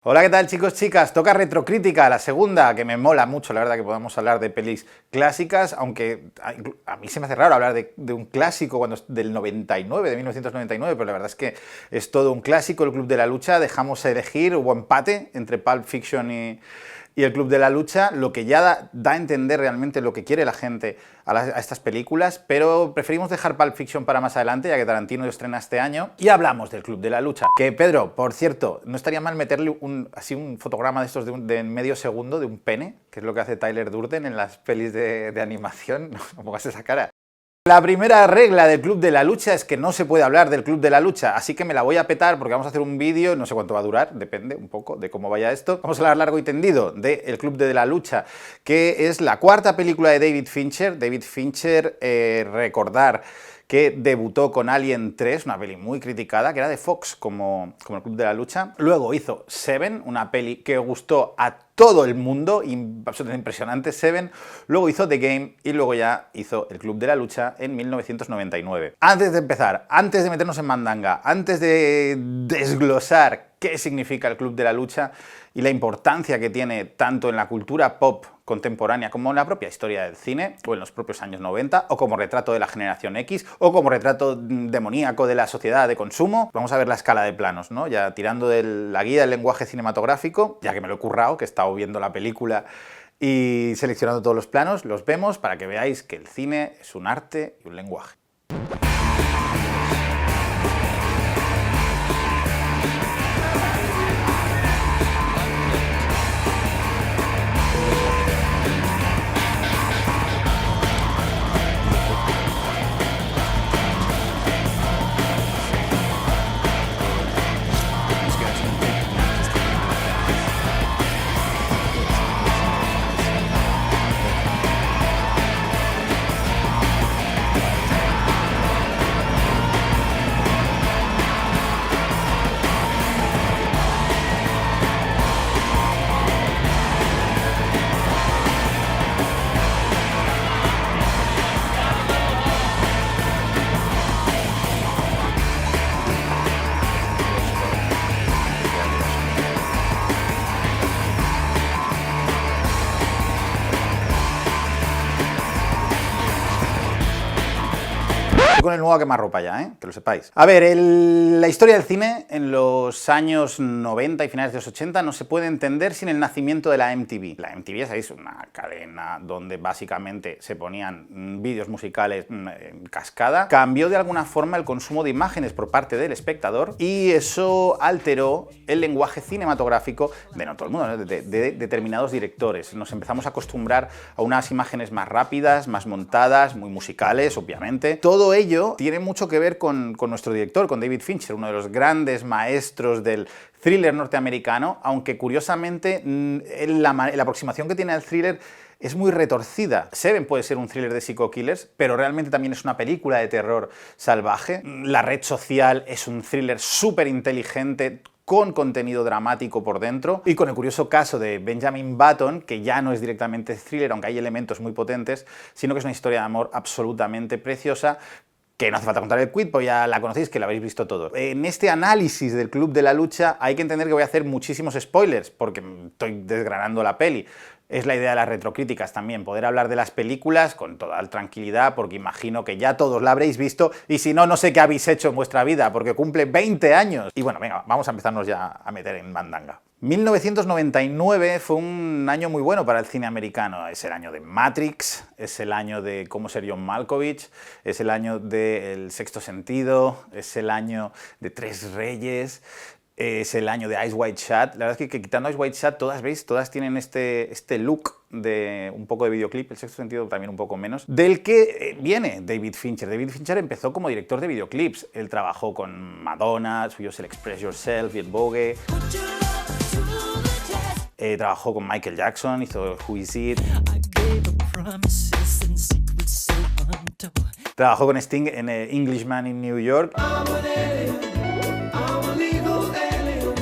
Hola, ¿qué tal, chicos, chicas? Toca Retrocrítica, la segunda, que me mola mucho, la verdad, que podamos hablar de pelis clásicas, aunque a mí se me hace raro hablar de un clásico cuando es del 99, de 1999, pero la verdad es que es todo un clásico. El Club de la Lucha, dejamos elegir, hubo empate entre Pulp Fiction y El Club de la Lucha, lo que ya da a entender realmente lo que quiere la gente a estas películas, pero preferimos dejar Pulp Fiction para más adelante, ya que Tarantino estrena este año, y hablamos del Club de la Lucha. Que, Pedro, por cierto, no estaría mal meterle así un fotograma de estos de medio segundo, de un pene, que es lo que hace Tyler Durden en las pelis de animación. No pongas esa cara. La primera regla del Club de la Lucha es que no se puede hablar del Club de la Lucha, así que me la voy a petar porque vamos a hacer un vídeo, no sé cuánto va a durar, depende un poco de cómo vaya esto. Vamos a hablar largo y tendido de El Club de la Lucha, que es la cuarta película de David Fincher. David Fincher, recordar que debutó con Alien 3, una peli muy criticada, que era de Fox, como El Club de la Lucha. Luego hizo Seven, una peli que gustó a todo el mundo, absolutamente impresionante, Seven. Luego hizo The Game y luego ya hizo El Club de la Lucha en 1999. Antes de empezar, antes de meternos en mandanga, antes de desglosar qué significa el Club de la Lucha y la importancia que tiene tanto en la cultura pop contemporánea como en la propia historia del cine, o en los propios años 90, o como retrato de la generación X, o como retrato demoníaco de la sociedad de consumo, vamos a ver la escala de planos, ¿no? Ya tirando de la guía del lenguaje cinematográfico, ya que me lo he currado, que he estado viendo la película y seleccionando todos los planos, los vemos para que veáis que el cine es un arte y un lenguaje. Con el nuevo a quemarropa ya, que lo sepáis. A ver, la historia del cine en los años 90 y finales de los 80 no se puede entender sin el nacimiento de la MTV. La MTV, ¿sabéis? Una cadena donde básicamente se ponían vídeos musicales en cascada. Cambió de alguna forma el consumo de imágenes por parte del espectador y eso alteró el lenguaje cinematográfico de no todo el mundo, ¿no? de determinados directores. Nos empezamos a acostumbrar a unas imágenes más rápidas, más montadas, muy musicales, obviamente. Todo ello tiene mucho que ver con nuestro director, con David Fincher, uno de los grandes maestros del thriller norteamericano, aunque curiosamente la aproximación que tiene al thriller es muy retorcida. Seven puede ser un thriller de psycho-killers, pero realmente también es una película de terror salvaje. La red social es un thriller súper inteligente, con contenido dramático por dentro, y con el curioso caso de Benjamin Button, que ya no es directamente thriller, aunque hay elementos muy potentes, sino que es una historia de amor absolutamente preciosa, que no hace falta contar el quid, pues ya la conocéis, que la habéis visto todo. En este análisis del Club de la Lucha hay que entender que voy a hacer muchísimos spoilers, porque estoy desgranando la peli. Es la idea de las retrocríticas también, poder hablar de las películas con toda tranquilidad, porque imagino que ya todos la habréis visto, y si no, no sé qué habéis hecho en vuestra vida, porque cumple 20 años. Y bueno, venga, vamos a empezarnos ya a meter en mandanga. 1999 fue un año muy bueno para el cine americano. Es el año de Matrix, es el año de Cómo ser John Malkovich, es el año de El Sexto Sentido, es el año de Tres Reyes, es el año de Eyes Wide Shut. La verdad es que quitando Eyes Wide Shut, todas, ¿veis? Todas tienen este look de un poco de videoclip, El Sexto Sentido también un poco menos, del que viene David Fincher. David Fincher empezó como director de videoclips. Él trabajó con Madonna, suyo es el Express Yourself y el Vogue. Trabajó con Michael Jackson, hizo Who Is It. Trabajó con Sting en Englishman in New York.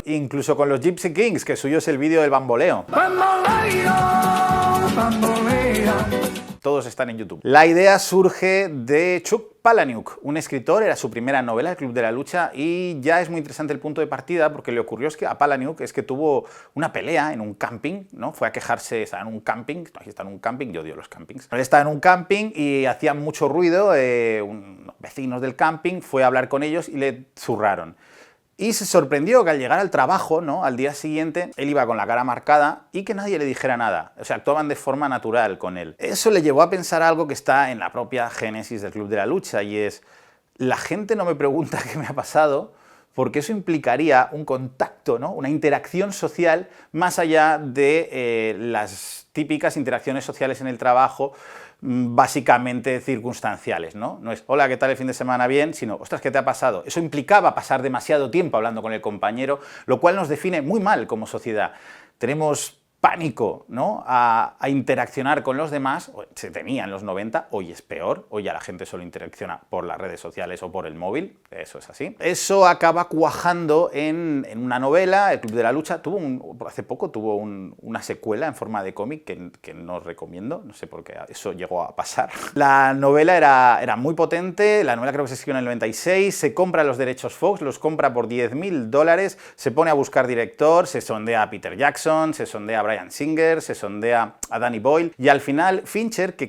Incluso con los Gypsy Kings, que suyo es el vídeo del bamboleo. Todos están en YouTube. La idea surge de Chuck Palahniuk, un escritor, era su primera novela, El Club de la Lucha, y ya es muy interesante el punto de partida porque le ocurrió a Palahniuk es que tuvo una pelea en un camping, ¿no? Fue a quejarse, estaba en un camping, aquí está en un camping, yo odio los campings. Él estaba en un camping y hacía mucho ruido, unos vecinos del camping, fue a hablar con ellos y le zurraron. Y se sorprendió que al llegar al trabajo, ¿no?, al día siguiente, él iba con la cara marcada y que nadie le dijera nada. O sea, actuaban de forma natural con él. Eso le llevó a pensar algo que está en la propia génesis del Club de la Lucha, y es: la gente no me pregunta qué me ha pasado, porque eso implicaría un contacto, ¿no?, una interacción social más allá de las típicas interacciones sociales en el trabajo, básicamente circunstanciales, ¿no? No es hola, ¿qué tal el fin de semana? Bien, sino ostras, ¿qué te ha pasado? Eso implicaba pasar demasiado tiempo hablando con el compañero, lo cual nos define muy mal como sociedad. Tenemos pánico, ¿no?, a interaccionar con los demás. Se tenía en los 90, hoy es peor, hoy ya la gente solo interacciona por las redes sociales o por el móvil, eso es así. Eso acaba cuajando en una novela, El Club de la Lucha. Hace poco tuvo una secuela en forma de cómic que no os recomiendo, no sé por qué eso llegó a pasar. La novela era muy potente, la novela creo que se escribió en el 96, se compra los derechos Fox, los compra por $10.000, se pone a buscar director, se sondea a Peter Jackson, se sondea a Bryan Singer, se sondea a Danny Boyle, y al final Fincher, que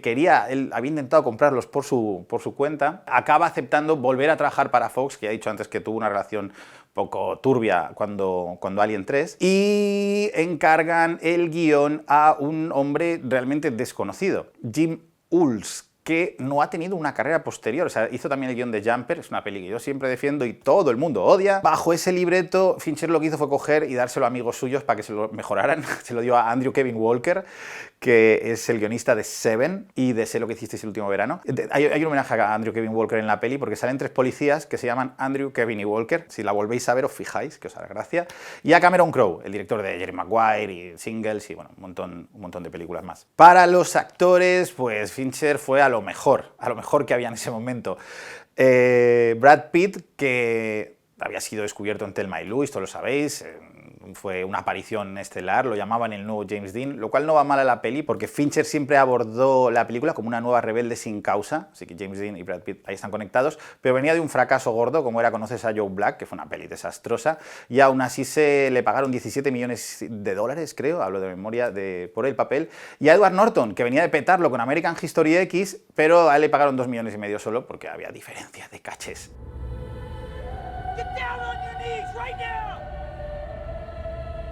él había intentado comprarlos por su cuenta, acaba aceptando volver a trabajar para Fox, que ya he dicho antes que tuvo una relación poco turbia cuando Alien 3, y encargan el guión a un hombre realmente desconocido, Jim Uhls, que no ha tenido una carrera posterior. O sea, hizo también el guión de Jumper, es una peli que yo siempre defiendo y todo el mundo odia. Bajo ese libreto, Fincher lo que hizo fue coger y dárselo a amigos suyos para que se lo mejoraran. Se lo dio a Andrew Kevin Walker, que es el guionista de Seven y de Sé lo que hicisteis el último verano. Hay un homenaje a Andrew Kevin Walker en la peli porque salen 3 policías que se llaman Andrew, Kevin y Walker. Si la volvéis a ver, os fijáis, que os hará gracia. Y a Cameron Crowe, el director de Jerry Maguire y Singles y bueno, un montón de películas más. Para los actores, pues Fincher fue a lo mejor que había en ese momento. Brad Pitt, que había sido descubierto en Thelma y Louise, todos lo sabéis, fue una aparición estelar, lo llamaban el nuevo James Dean, lo cual no va mal a la peli porque Fincher siempre abordó la película como una nueva rebelde sin causa, así que James Dean y Brad Pitt ahí están conectados, pero venía de un fracaso gordo como era Conoces a Joe Black, que fue una peli desastrosa, y aún así se le pagaron $17 millones, creo, hablo de memoria, por el papel, y a Edward Norton, que venía de petarlo con American History X, pero a él le pagaron $2,5 millones solo porque había diferencia de cachés. Get down on your knees right now.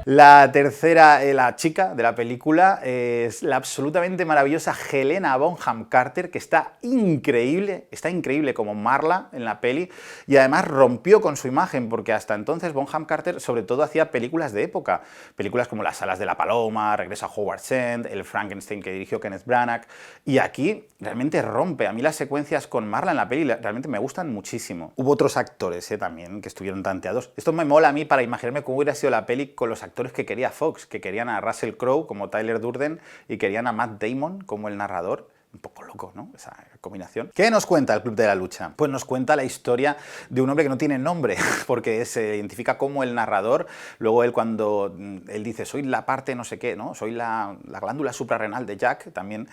La tercera, la chica de la película, es la absolutamente maravillosa Helena Bonham Carter, que está increíble como Marla en la peli, y además rompió con su imagen, porque hasta entonces Bonham Carter sobre todo hacía películas de época, películas como Las alas de la paloma, Regreso a Howard's End, El Frankenstein que dirigió Kenneth Branagh, y aquí realmente rompe. A mí las secuencias con Marla en la peli realmente me gustan muchísimo. Hubo otros actores también que estuvieron tanteados. Esto me mola a mí para imaginarme cómo hubiera sido la peli con los actores que quería Fox, que querían a Russell Crowe como Tyler Durden y querían a Matt Damon como el narrador. Un poco loco, ¿no?, esa combinación. ¿Qué nos cuenta el Club de la Lucha? Pues nos cuenta la historia de un hombre que no tiene nombre, porque se identifica como el narrador. Luego cuando él dice, soy la parte no sé qué, ¿no?, soy la glándula suprarrenal de Jack, también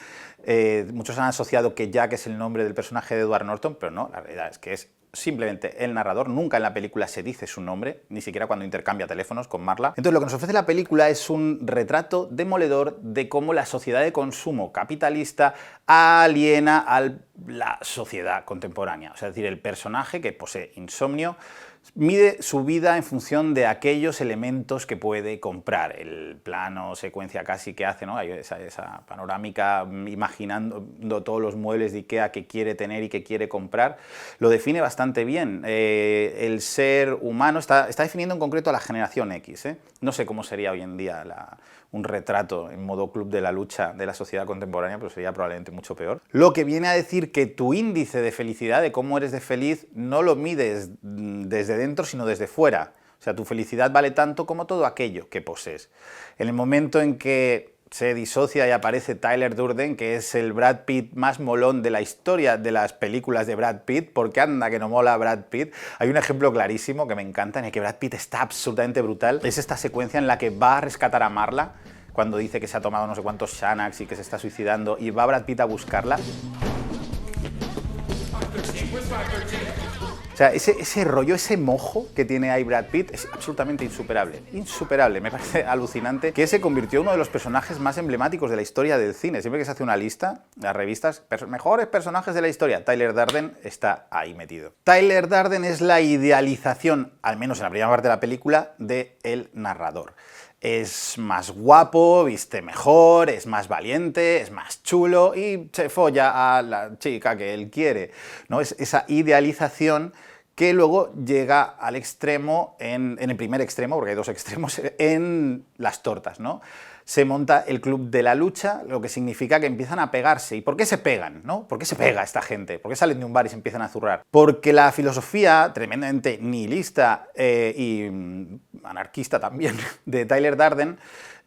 muchos han asociado que Jack es el nombre del personaje de Edward Norton, pero no, la realidad es que es simplemente el narrador. Nunca en la película se dice su nombre, ni siquiera cuando intercambia teléfonos con Marla. Entonces lo que nos ofrece la película es un retrato demoledor de cómo la sociedad de consumo capitalista aliena a la sociedad contemporánea. O sea, es decir, el personaje que posee insomnio mide su vida en función de aquellos elementos que puede comprar. El plano, secuencia casi que hace, ¿no?, hay esa panorámica imaginando todos los muebles de Ikea que quiere tener y que quiere comprar, lo define bastante bien. El ser humano está definiendo en concreto a la generación X, ¿eh? No sé cómo sería hoy en día un retrato en modo Club de la Lucha de la sociedad contemporánea, pero sería probablemente mucho peor. Lo que viene a decir que tu índice de felicidad, de cómo eres de feliz, no lo mides desde dentro, sino desde fuera. O sea, tu felicidad vale tanto como todo aquello que posees. En el momento en que se disocia y aparece Tyler Durden, que es el Brad Pitt más molón de la historia de las películas de Brad Pitt, porque anda que no mola Brad Pitt. Hay un ejemplo clarísimo que me encanta, en el que Brad Pitt está absolutamente brutal. Es esta secuencia en la que va a rescatar a Marla, cuando dice que se ha tomado no sé cuántos Xanax y que se está suicidando, y va Brad Pitt a buscarla. O sea, ese rollo, ese mojo que tiene ahí Brad Pitt es absolutamente insuperable. Insuperable. Me parece alucinante que se convirtió en uno de los personajes más emblemáticos de la historia del cine. Siempre que se hace una lista, las revistas, mejores personajes de la historia, Tyler Durden está ahí metido. Tyler Durden es la idealización, al menos en la primera parte de la película, del narrador. Es más guapo, viste mejor, es más valiente, es más chulo y se folla a la chica que él quiere, ¿no? Es esa idealización que luego llega al extremo, en el primer extremo, porque hay dos extremos, en las tortas, ¿no? Se monta el club de la lucha, lo que significa que empiezan a pegarse. ¿Y por qué se pegan, no? ¿Por qué se pega esta gente? ¿Por qué salen de un bar y se empiezan a zurrar? Porque la filosofía, tremendamente nihilista y anarquista también, de Tyler Durden,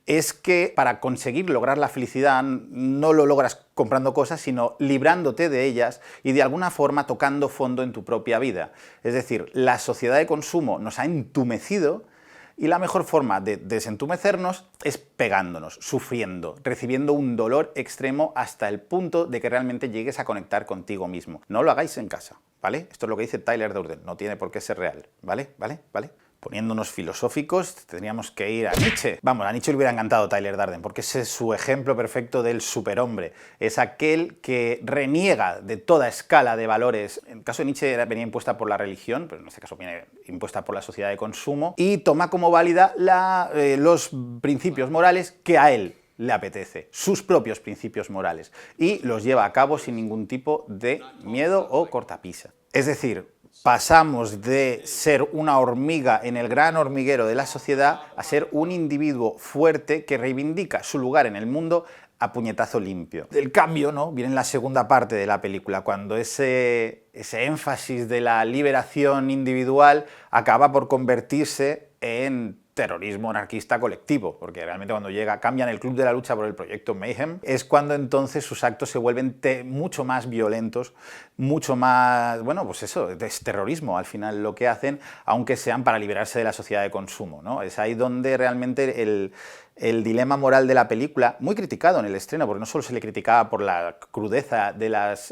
es que para conseguir lograr la felicidad no lo logras comprando cosas, sino librándote de ellas y de alguna forma tocando fondo en tu propia vida. Es decir, la sociedad de consumo nos ha entumecido y la mejor forma de desentumecernos es pegándonos, sufriendo, recibiendo un dolor extremo hasta el punto de que realmente llegues a conectar contigo mismo. No lo hagáis en casa, ¿vale? Esto es lo que dice Tyler Durden, no tiene por qué ser real, ¿vale? ¿Vale? ¿Vale? Poniéndonos filosóficos, tendríamos que ir a Nietzsche. Vamos, a Nietzsche le hubiera encantado Tyler Durden, porque ese es su ejemplo perfecto del superhombre. Es aquel que reniega de toda escala de valores. En el caso de Nietzsche venía impuesta por la religión, pero en este caso viene impuesta por la sociedad de consumo, y toma como válida los principios morales que a él le apetece, sus propios principios morales, y los lleva a cabo sin ningún tipo de miedo o cortapisa. Es decir, pasamos de ser una hormiga en el gran hormiguero de la sociedad a ser un individuo fuerte que reivindica su lugar en el mundo a puñetazo limpio. El cambio, ¿no?, viene en la segunda parte de la película, cuando ese énfasis de la liberación individual acaba por convertirse en terrorismo anarquista colectivo, porque realmente cuando cambian el club de la lucha por el proyecto Mayhem, es cuando entonces sus actos se vuelven mucho más violentos, mucho más, bueno, pues eso, es terrorismo al final lo que hacen, aunque sean para liberarse de la sociedad de consumo, ¿no? Es ahí donde realmente el dilema moral de la película, muy criticado en el estreno, porque no solo se le criticaba por la crudeza de las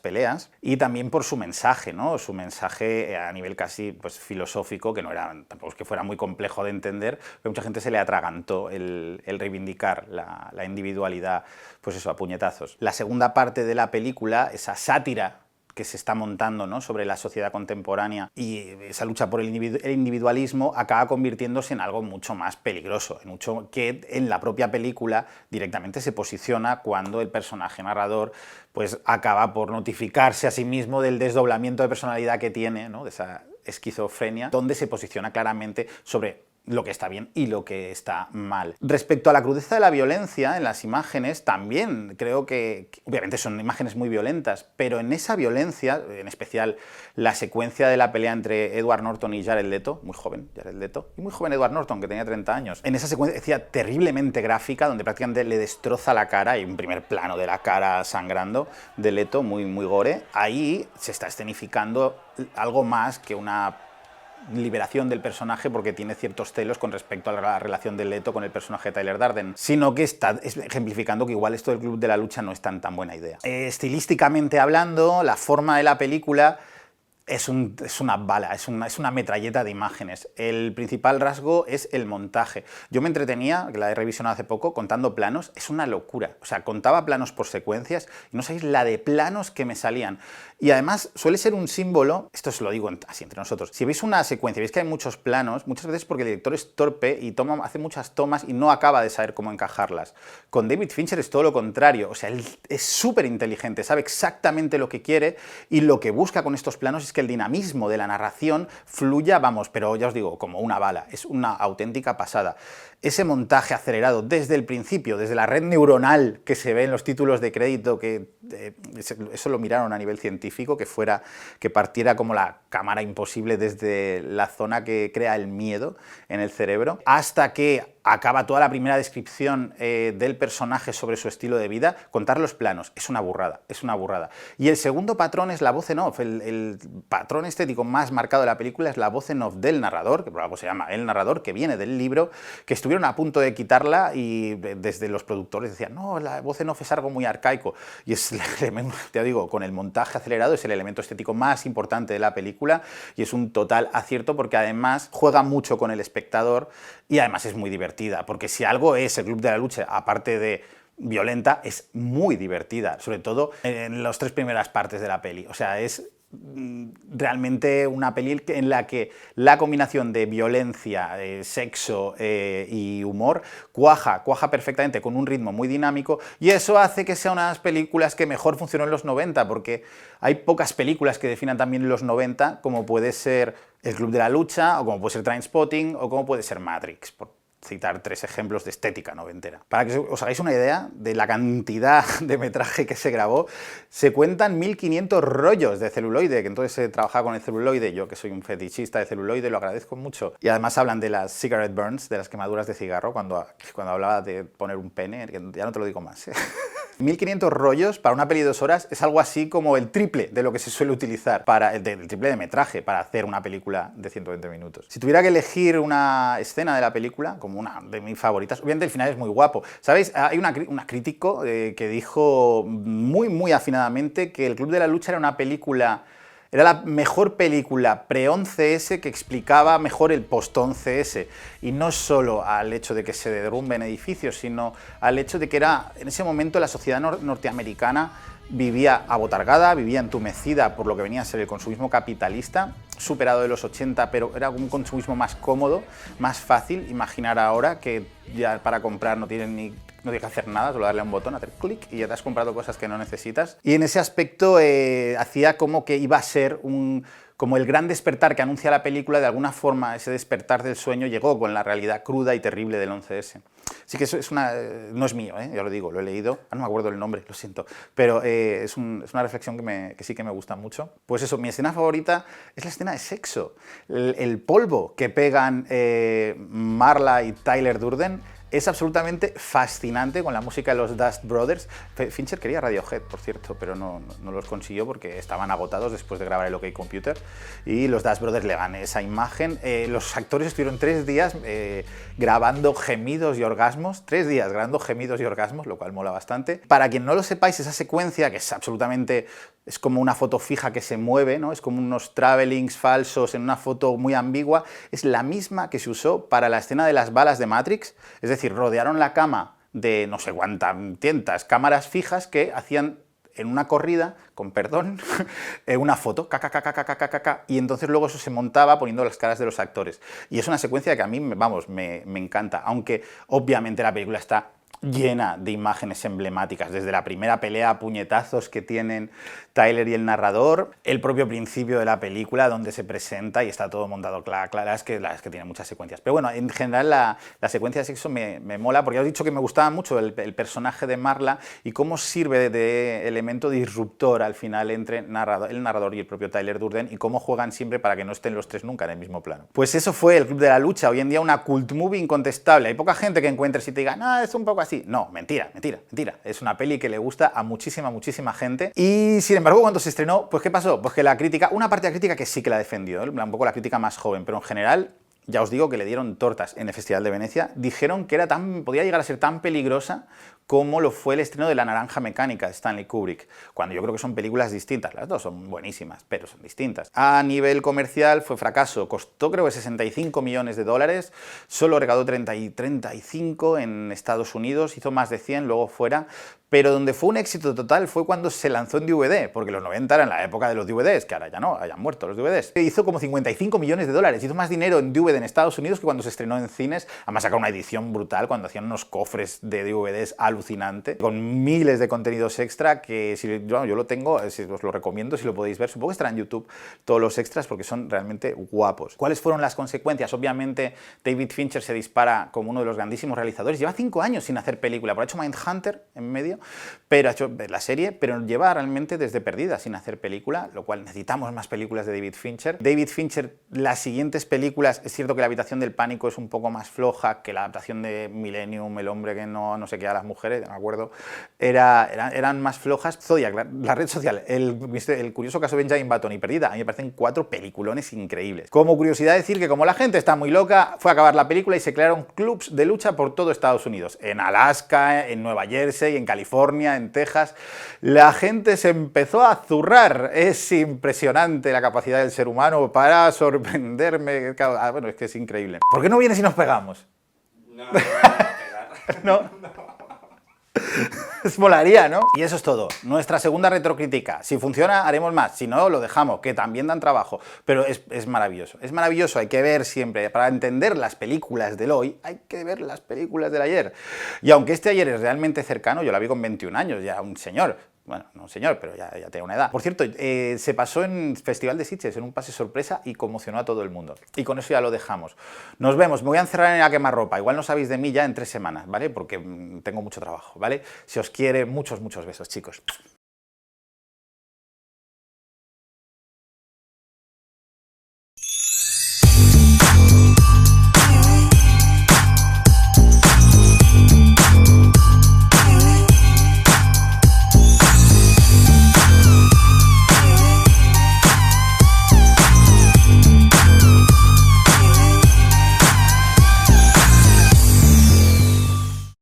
peleas, y también por su mensaje, ¿no? Su mensaje a nivel casi pues, filosófico, que no era, tampoco es que fuera muy complejo de entender, pero mucha gente se le atragantó el reivindicar la individualidad, pues eso, a puñetazos. La segunda parte de la película, esa sátira que se está montando, ¿no?, sobre la sociedad contemporánea y esa lucha por el individualismo acaba convirtiéndose en algo mucho más peligroso, mucho que en la propia película directamente se posiciona cuando el personaje narrador pues acaba por notificarse a sí mismo del desdoblamiento de personalidad que tiene, ¿no?, de esa esquizofrenia, donde se posiciona claramente sobre lo que está bien y lo que está mal. Respecto a la crudeza de la violencia en las imágenes, también creo que obviamente son imágenes muy violentas, pero en esa violencia, en especial la secuencia de la pelea entre Edward Norton y Jared Leto, muy joven Jared Leto, y muy joven Edward Norton, que tenía 30 años, en esa secuencia terriblemente gráfica, donde prácticamente le destroza la cara, y un primer plano de la cara sangrando de Leto, muy, muy gore, ahí se está escenificando algo más que una liberación del personaje porque tiene ciertos celos con respecto a la relación de Leto con el personaje de Tyler Durden, sino que está ejemplificando que igual esto del club de la lucha no es tan buena idea. Estilísticamente hablando, la forma de la película es una bala, es una metralleta de imágenes. El principal rasgo es el montaje. Yo me entretenía, que la he revisionado hace poco, contando planos. Es una locura. O sea, contaba planos por secuencias y no sabéis la de planos que me salían. Y además suele ser un símbolo, esto os lo digo así entre nosotros, si veis una secuencia, veis que hay muchos planos, muchas veces porque el director es torpe y hace muchas tomas y no acaba de saber cómo encajarlas. Con David Fincher es todo lo contrario. O sea, él es súper inteligente, sabe exactamente lo que quiere y lo que busca con estos planos es que el dinamismo de la narración fluya, vamos, pero ya os digo, como una bala, es una auténtica pasada. Ese montaje acelerado desde el principio, desde la red neuronal que se ve en los títulos de crédito, que eso lo miraron a nivel científico, que partiera como la cámara imposible desde la zona que crea el miedo en el cerebro, hasta que acaba toda la primera descripción del personaje sobre su estilo de vida, contar los planos, es una burrada, es una burrada. Y el segundo patrón es la voz en off, el patrón estético más marcado de la película es la voz en off del narrador, que por algo se llama El Narrador, que viene del libro, que estuvieron a punto de quitarla y desde los productores decían, no, la voz en off es algo muy arcaico, y es el elemento, te digo, con el montaje acelerado es el elemento estético más importante de la película y es un total acierto porque además juega mucho con el espectador y además es muy divertida, porque si algo es el Club de la Lucha, aparte de violenta, es muy divertida, sobre todo en las 3 primeras partes de la peli, o sea, es realmente una peli en la que la combinación de violencia, sexo y humor cuaja perfectamente con un ritmo muy dinámico y eso hace que sea una de las películas que mejor funcionó en los 90 porque hay pocas películas que definan también los 90 como puede ser El Club de la Lucha o como puede ser Trainspotting o como puede ser Matrix, por citar 3 ejemplos de estética noventera. Para que os hagáis una idea de la cantidad de metraje que se grabó, se cuentan 1500 rollos de celuloide, que entonces se trabajaba con el celuloide, yo que soy un fetichista de celuloide lo agradezco mucho. Y además hablan de las cigarette burns, de las quemaduras de cigarro, cuando hablaba de poner un pene, que ya no te lo digo más, 1500 rollos para una peli de 2 horas es algo así como el triple de lo que se suele utilizar, el triple de metraje para hacer una película de 120 minutos. Si tuviera que elegir una escena de la película, como una de mis favoritas, obviamente el final es muy guapo. ¿Sabéis? Hay una crítico que dijo muy afinadamente que El Club de la Lucha era una película... Era la mejor película pre-11S que explicaba mejor el post-11S. Y no solo al hecho de que se derrumben edificios, sino al hecho de que era, en ese momento la sociedad norteamericana vivía abotargada, vivía entumecida por lo que venía a ser el consumismo capitalista, superado de los 80, pero era un consumismo más cómodo, más fácil. Imaginar ahora que ya para comprar no tienes que hacer nada, solo darle a un botón, hacer clic y ya te has comprado cosas que no necesitas. Y en ese aspecto hacía como que iba a ser como el gran despertar que anuncia la película, de alguna forma ese despertar del sueño llegó con la realidad cruda y terrible del 11S. Así que eso no es mío, ya lo digo, lo he leído, no me acuerdo el nombre, lo siento, pero es una reflexión que sí que me gusta mucho. Pues eso, mi escena favorita es la escena de sexo. El polvo que pegan Marla y Tyler Durden es absolutamente fascinante con la música de los Dust Brothers. Fincher quería Radiohead, por cierto, pero no los consiguió porque estaban agotados después de grabar el OK Computer. Y los Dust Brothers le dan esa imagen. Los actores estuvieron 3 días grabando gemidos y orgasmos. 3 días grabando gemidos y orgasmos, lo cual mola bastante. Para quien no lo sepáis, esa secuencia, que es absolutamente... Es como una foto fija que se mueve, ¿no? Es como unos travelings falsos en una foto muy ambigua. Es la misma que se usó para la escena de las balas de Matrix. Es decir, rodearon la cama de no sé cuántas cámaras fijas que hacían en una corrida, con perdón, una foto, y entonces luego eso se montaba poniendo las caras de los actores. Y es una secuencia que a mí, vamos, me encanta, aunque obviamente la película está llena de imágenes emblemáticas, desde la primera pelea a puñetazos que tienen Tyler y el narrador, el propio principio de la película donde se presenta y está todo montado, claro, es que tiene muchas secuencias. Pero bueno, en general la secuencia de sexo me mola, porque ya os he dicho que me gustaba mucho el personaje de Marla y cómo sirve de elemento disruptor al final entre el narrador y el propio Tyler Durden y cómo juegan siempre para que no estén los 3 nunca en el mismo plano. Pues eso fue El Club de la Lucha, hoy en día una cult movie incontestable. Hay poca gente que encuentres y te diga, no, es un poco así. No, mentira. Es una peli que le gusta a muchísima gente. Y sin embargo, cuando se estrenó, pues ¿qué pasó? Pues que la crítica, una parte de la crítica que sí que la defendió, un poco la crítica más joven, pero en general, ya os digo que le dieron tortas en el Festival de Venecia, dijeron que podía llegar a ser tan peligrosa como lo fue el estreno de La Naranja Mecánica de Stanley Kubrick, cuando yo creo que son películas distintas, las dos son buenísimas, pero son distintas. A nivel comercial fue fracaso, costó creo que 65 millones de dólares, solo recaudó 35 en Estados Unidos, hizo más de 100 luego fuera, pero donde fue un éxito total fue cuando se lanzó en DVD, porque los 90 eran la época de los DVDs, que ahora ya no, hayan muerto los DVDs. Hizo como 55 millones de dólares, hizo más dinero en DVD en Estados Unidos que cuando se estrenó en cines, además sacaron una edición brutal cuando hacían unos cofres de DVDs alucinante, con miles de contenidos extra que yo lo tengo, os lo recomiendo si lo podéis ver, supongo que estará en YouTube todos los extras porque son realmente guapos. ¿Cuáles fueron las consecuencias? Obviamente David Fincher se dispara como uno de los grandísimos realizadores, lleva 5 años sin hacer película, por ha hecho Mindhunter en medio, pero ha hecho la serie, pero lleva realmente desde perdida, sin hacer película, lo cual necesitamos más películas de David Fincher. David Fincher, las siguientes películas, es cierto que La habitación del pánico es un poco más floja que la adaptación de Millennium, El hombre que no sé qué a las mujeres, me acuerdo, eran más flojas. Zodiac, la red social, el curioso caso de Benjamin Button y Perdida, a mí me parecen 4 peliculones increíbles. Como curiosidad decir que como la gente está muy loca, fue a acabar la película y se crearon clubs de lucha por todo Estados Unidos, en Alaska, en Nueva Jersey, en California, en Texas. La gente se empezó a zurrar. Es impresionante la capacidad del ser humano para sorprenderme. Bueno, es que es increíble. ¿Por qué no vienes y nos pegamos? No, no me voy a pegar. ¿No? Molaría, ¿no? Y eso es todo. Nuestra segunda retrocrítica. Si funciona, haremos más. Si no, lo dejamos, que también dan trabajo. Pero es maravilloso. Es maravilloso. Hay que ver siempre. Para entender las películas del hoy, hay que ver las películas del ayer. Y aunque este ayer es realmente cercano, yo la vi con 21 años, ya un señor. Bueno, no un señor, pero ya tenía una edad. Por cierto, se pasó en Festival de Sitges, en un pase sorpresa, y conmocionó a todo el mundo. Y con eso ya lo dejamos. Nos vemos. Me voy a encerrar en la quemarropa. Igual no sabéis de mí ya en 3 semanas, ¿vale? Porque tengo mucho trabajo, ¿vale? Si os quiere, muchos besos, chicos.